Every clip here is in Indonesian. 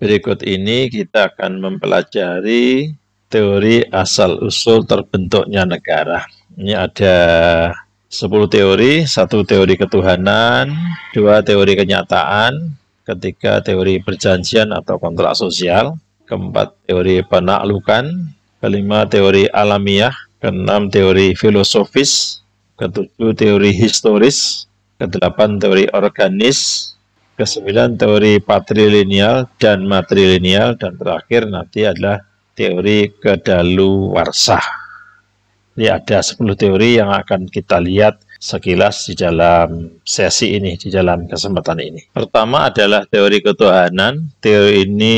Berikut ini kita akan mempelajari teori asal-usul terbentuknya negara. Ini ada 10 teori, 1 teori ketuhanan, 2 teori kenyataan, ketiga teori perjanjian atau kontrak sosial, keempat teori penaklukan, kelima teori alamiah, keenam teori filosofis, ketujuh teori historis, kedelapan teori organis, ke-9 teori patrilineal dan matrilineal, dan terakhir nanti adalah teori kedaluwarsah. Ini ada 10 teori yang akan kita lihat sekilas di dalam sesi ini, di dalam kesempatan ini. Pertama adalah teori ketuhanan. Teori ini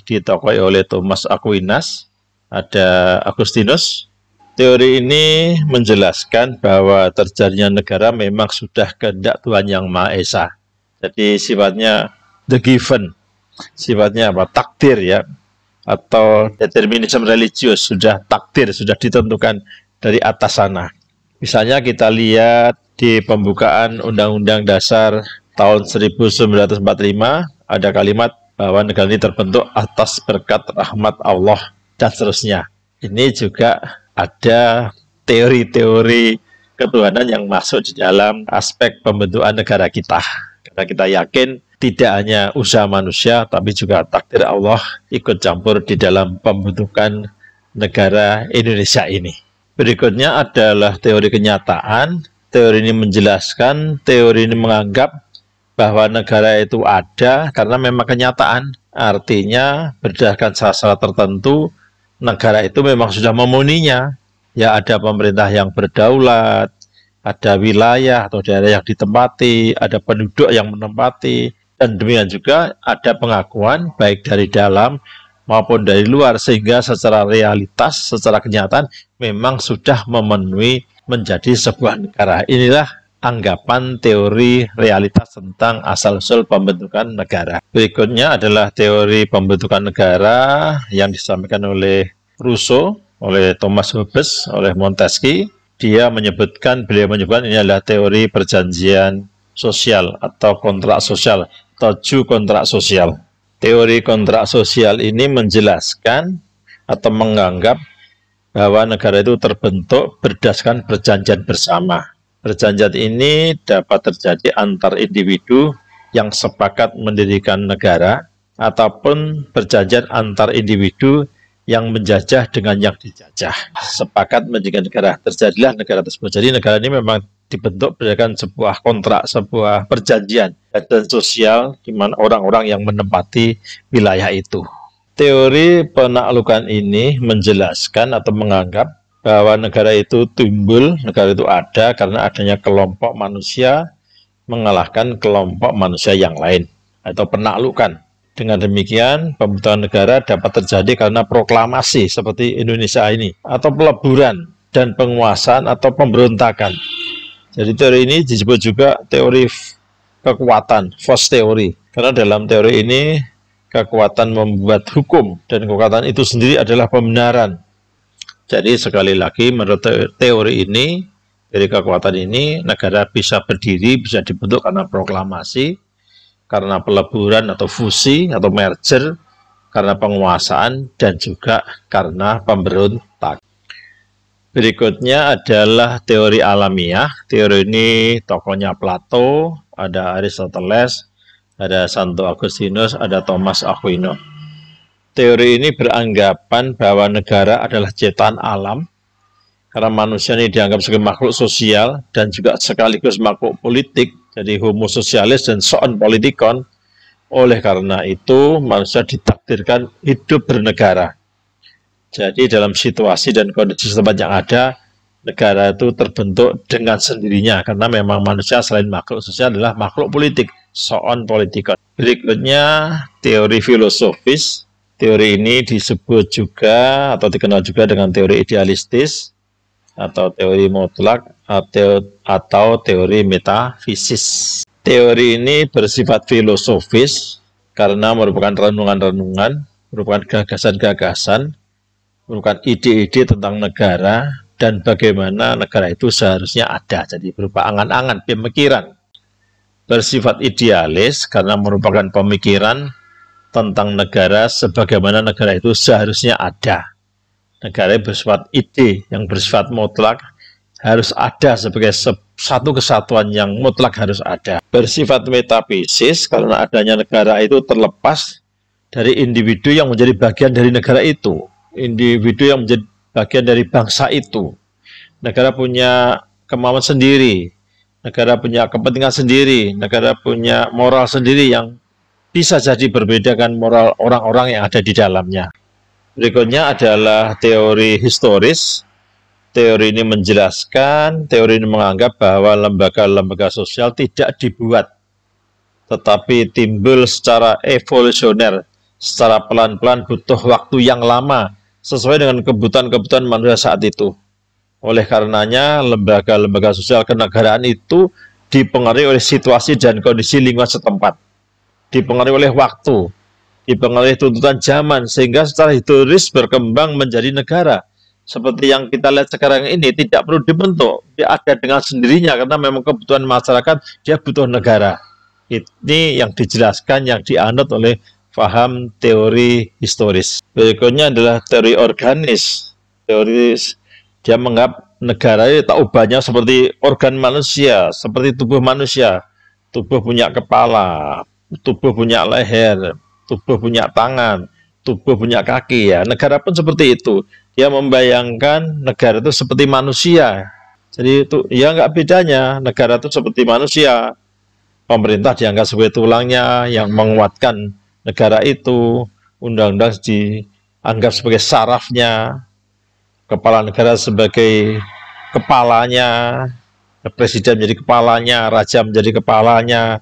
ditokohi oleh Thomas Aquinas, ada Agustinus. Teori ini menjelaskan bahwa terjadinya negara memang sudah kehendak Tuhan Yang Maha Esa. Jadi sifatnya the given, sifatnya apa? Takdir ya, atau determinisme religius, sudah takdir, sudah ditentukan dari atas sana. Misalnya kita lihat di pembukaan Undang-Undang Dasar tahun 1945 ada kalimat bahwa negara ini terbentuk atas berkat rahmat Allah dan seterusnya. Ini juga ada teori-teori ketuhanan yang masuk di dalam aspek pembentukan negara kita. Karena kita yakin tidak hanya usaha manusia, tapi juga takdir Allah ikut campur di dalam pembentukan negara Indonesia ini. Berikutnya adalah teori kenyataan. Teori ini menjelaskan, teori ini menganggap bahwa negara itu ada karena memang kenyataan. Artinya berdasarkan syarat tertentu, negara itu memang sudah memenuhinya. Ya, ada pemerintah yang berdaulat, ada wilayah atau daerah yang ditempati, ada penduduk yang menempati, dan demikian juga ada pengakuan baik dari dalam maupun dari luar, sehingga secara realitas, secara kenyataan memang sudah memenuhi menjadi sebuah negara. Inilah anggapan teori realitas tentang asal-usul pembentukan negara. Berikutnya adalah teori pembentukan negara yang disampaikan oleh Rousseau, oleh Thomas Hobbes, oleh Montesquieu. Beliau menyebutkan ini adalah teori perjanjian sosial atau kontrak sosial atau jus kontrak sosial. Teori kontrak sosial ini menjelaskan atau menganggap bahwa negara itu terbentuk berdasarkan perjanjian bersama. Perjanjian ini dapat terjadi antar individu yang sepakat mendirikan negara ataupun perjanjian antar individu yang menjajah dengan yang dijajah. Sepakat menjadikan negara, terjadilah negara tersebut. Jadi negara ini memang dibentuk berdasarkan sebuah kontrak, sebuah perjanjian dan sosial di mana orang-orang yang menempati wilayah itu. Teori penaklukan ini menjelaskan atau menganggap bahwa negara itu timbul, negara itu ada karena adanya kelompok manusia mengalahkan kelompok manusia yang lain atau penaklukan. Dengan demikian, pembentukan negara dapat terjadi karena proklamasi seperti Indonesia ini, atau peleburan dan penguasaan atau pemberontakan. Jadi teori ini disebut juga teori kekuatan, force theory. Karena dalam teori ini, kekuatan membuat hukum, dan kekuatan itu sendiri adalah pembenaran. Jadi sekali lagi, menurut teori ini, dari kekuatan ini, negara bisa berdiri, bisa dibentuk karena proklamasi, karena peleburan atau fusi atau merger, karena penguasaan, dan juga karena pemberontak. Berikutnya adalah teori alamiah. Teori ini tokohnya Plato, ada Aristoteles, ada Santo Agustinus, ada Thomas Aquinas. Teori ini beranggapan bahwa negara adalah ciptaan alam, karena manusia ini dianggap sebagai makhluk sosial dan juga sekaligus makhluk politik, jadi homo sosialis dan soon politikon. Oleh karena itu, manusia ditakdirkan hidup bernegara. Jadi dalam situasi dan kondisi tempat yang ada, negara itu terbentuk dengan sendirinya, karena memang manusia selain makhluk sosial adalah makhluk politik, soon politikon. Berikutnya, teori filosofis. Teori ini disebut juga atau dikenal juga dengan teori idealistis, atau teori mutlak, atau teori metafisis. Teori ini bersifat filosofis karena merupakan renungan-renungan, merupakan gagasan-gagasan, merupakan ide-ide tentang negara dan bagaimana negara itu seharusnya ada. Jadi berupa angan-angan, pemikiran. Bersifat idealis karena merupakan pemikiran tentang negara sebagaimana negara itu seharusnya ada. Negara yang bersifat ide, yang bersifat mutlak, harus ada sebagai satu kesatuan yang mutlak harus ada. Bersifat metafisis karena adanya negara itu terlepas dari individu yang menjadi bagian dari negara itu. Individu yang menjadi bagian dari bangsa itu. Negara punya kemauan sendiri, negara punya kepentingan sendiri, negara punya moral sendiri yang bisa jadi berbeda dengan moral orang-orang yang ada di dalamnya. Berikutnya adalah teori historis. Teori ini menjelaskan, teori ini menganggap bahwa lembaga-lembaga sosial tidak dibuat, tetapi timbul secara evolusioner, secara pelan-pelan butuh waktu yang lama, sesuai dengan kebutuhan-kebutuhan manusia saat itu. Oleh karenanya, lembaga-lembaga sosial kenegaraan itu dipengaruhi oleh situasi dan kondisi lingkungan setempat, dipengaruhi oleh waktu, dipengaruhi tuntutan zaman, sehingga secara historis berkembang menjadi negara. Seperti yang kita lihat sekarang ini, tidak perlu dibentuk, dia ada dengan sendirinya, karena memang kebutuhan masyarakat, dia butuh negara. Ini yang dijelaskan, yang dianut oleh paham teori historis. Berikutnya adalah teori organis. Teori dia menganggap negara itu tak ubahnya seperti organ manusia, seperti tubuh manusia. Tubuh punya kepala, tubuh punya leher, tubuh punya tangan, tubuh punya kaki. Ya, negara pun seperti itu. Dia membayangkan negara itu seperti manusia. Jadi itu ya nggak bedanya. Negara itu seperti manusia. Pemerintah dianggap sebagai tulangnya yang menguatkan negara itu. Undang-undang dianggap sebagai sarafnya. Kepala negara sebagai kepalanya. Presiden menjadi kepalanya, raja menjadi kepalanya,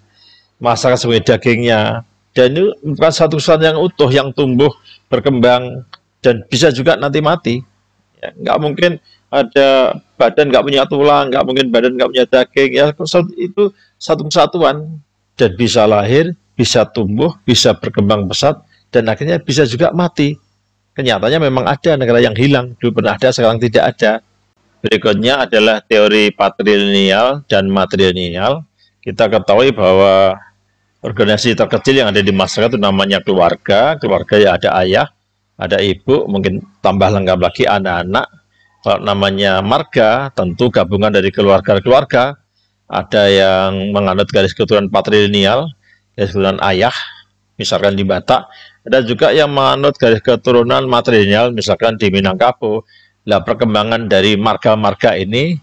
masyarakat sebagai dagingnya. Dan itu bukan satu kesatuan yang utuh, yang tumbuh, berkembang, dan bisa juga nanti mati. Ya, nggak mungkin ada badan nggak punya tulang, nggak mungkin badan nggak punya daging. Ya, itu satu kesatuan, dan bisa lahir, bisa tumbuh, bisa berkembang pesat, dan akhirnya bisa juga mati. Kenyataannya memang ada negara yang hilang, dulu pernah ada, sekarang tidak ada. Berikutnya adalah teori patrilineal dan matrilineal. Kita ketahui bahwa organisasi terkecil yang ada di masyarakat itu namanya keluarga. Keluarga ya ada ayah, ada ibu, mungkin tambah lengkap lagi anak-anak. Kalau namanya marga, tentu gabungan dari keluarga-keluarga. Ada yang menganut garis keturunan patrilineal, garis keturunan ayah, misalkan di Batak. Ada juga yang menganut garis keturunan matrilineal, misalkan di Minangkabau. Nah, perkembangan dari marga-marga ini,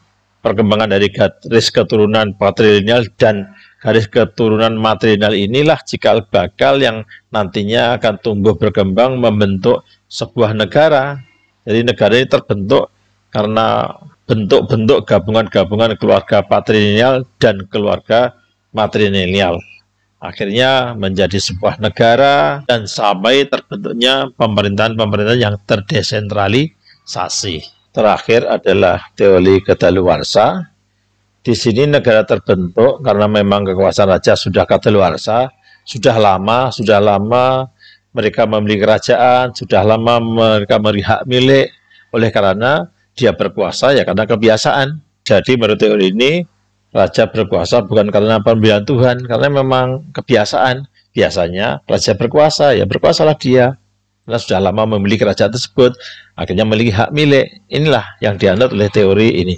perkembangan dari garis keturunan patrilineal dan garis keturunan matrilineal inilah cikal bakal yang nantinya akan tumbuh berkembang membentuk sebuah negara. Jadi negara ini terbentuk karena bentuk-bentuk gabungan-gabungan keluarga patrilineal dan keluarga matrilineal. Akhirnya menjadi sebuah negara dan sampai terbentuknya pemerintahan-pemerintahan yang terdesentralisasi. Terakhir adalah teori kadaluarsa. Di sini negara terbentuk karena memang kekuasaan raja sudah kadaluarsa, sudah lama mereka memiliki kerajaan, sudah lama mereka memiliki hak milik. Oleh karena dia berkuasa ya karena kebiasaan. Jadi menurut teori ini, raja berkuasa bukan karena pemilihan Tuhan, karena memang kebiasaan. Biasanya raja berkuasa, ya berkuasalah dia. Karena sudah lama memiliki kerajaan tersebut, akhirnya memiliki hak milik. Inilah yang dianut oleh teori ini.